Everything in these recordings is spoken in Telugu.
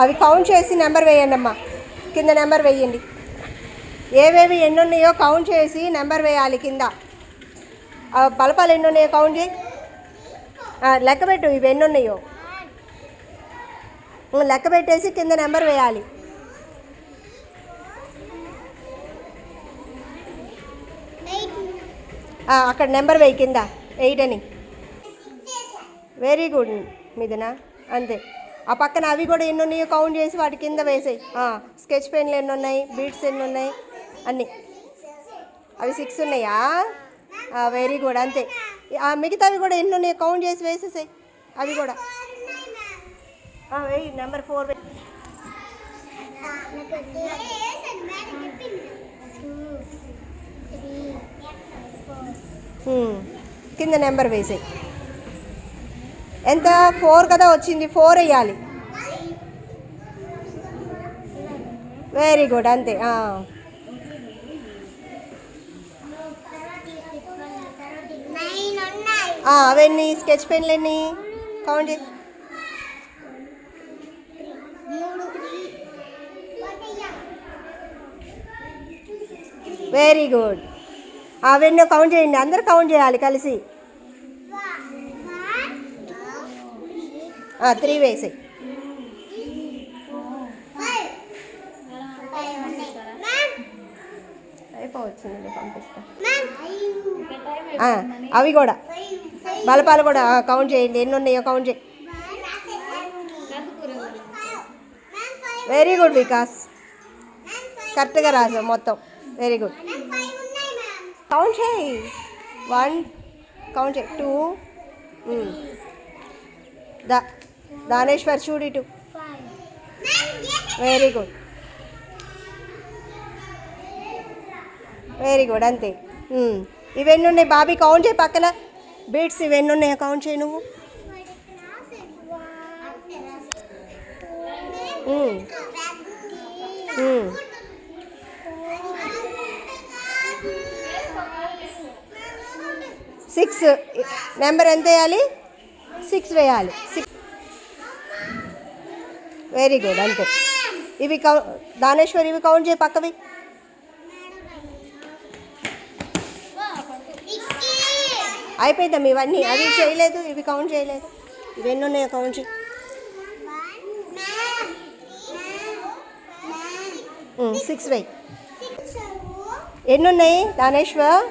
అవి కౌంట్ చేసి నెంబర్ వేయండి అమ్మా. కింద నెంబర్ వేయండి. ఏవేవి ఎన్ని ఉన్నాయో కౌంట్ చేసి నెంబర్ వేయాలి కింద. బలపాలు ఎన్ని ఉన్నాయో కౌంట్ చేయి. లెక్క పెట్టు ఇవి ఎన్ని ఉన్నాయో లెక్క పెట్టేసి కింద నెంబర్ వేయాలి. అక్కడ నెంబర్ వేయి కింద 8 అని. వెరీ గుడ్ మీదనా అంతే. ఆ పక్కన అవి కూడా ఎన్ని ఉన్నాయో కౌంట్ చేసి వాటి కింద వేసాయి. స్కెచ్ పెన్లు ఎన్ని ఉన్నాయి, బీట్స్ ఎన్ని ఉన్నాయి అన్నీ. అవి 6 ఉన్నాయా? వెరీ గుడ్ అంతే. మిగతావి కూడా ఎన్ని ఉన్నాయో కౌంట్ చేసి వేసేసాయి అవి కూడా. వెయ్యి నెంబర్ 4 వెయ్యి. కింద నెంబర్ వేసాయి. ఎంత? 4 కదా వచ్చింది, 4 వేయాలి. వెరీ గుడ్ అంతే. అవన్నీ స్కెచ్ పెన్లు ఎన్ని కౌంట్ చేసి. Very good. అవన్నీ కౌంట్ చేయండి, అందరు కౌంట్ చేయాలి కలిసి. 3 వేసాయి. అయిపోవచ్చింది, పంపిస్తా. అవి కూడా బలపాలు కూడా కౌంట్ చేయండి, ఎన్ని ఉన్నాయో కౌంట్ చేయి. వెరీ గుడ్ వికాస్, కరెక్ట్గా రాసావు మొత్తం. Very good. కౌంట్ చేయి. 1 కౌంట్ చేయి. 2 దానేశ్వర్ చూడు ఇటు. వెరీ గుడ్, వెరీ గుడ్ అంతే. ఇవన్నీ ఉన్నాయి బాబీ కౌంట్ చేయి. పక్కన బీట్స్ ఇవన్నీ ఉన్నాయో కౌంట్ చేయి నువ్వు. 6 నెంబర్ ఎంత వేయాలి? 6 వేయాలి. 6. వెరీ గుడ్ అంతే. ఇవి దానేశ్వర్ ఇవి కౌంట్ చేయి పక్కవి. అయిపోయిందమ్మా ఇవన్నీ. అవి చేయలేదు, ఇవి కౌంట్ చేయలేదు. ఇవన్నీ ఉన్నాయో కౌంట్ చేయి. 6 వేయి. ఎన్ని ఉన్నాయి దానేశ్వర్?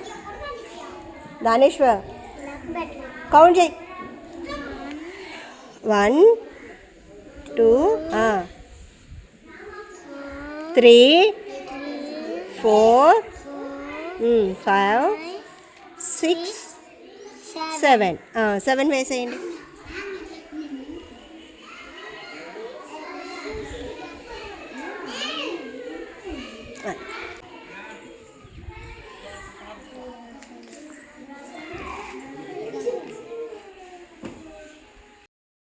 కౌంట్ చేయి. 1 2 3 4 5 6 7 వేసేయండి.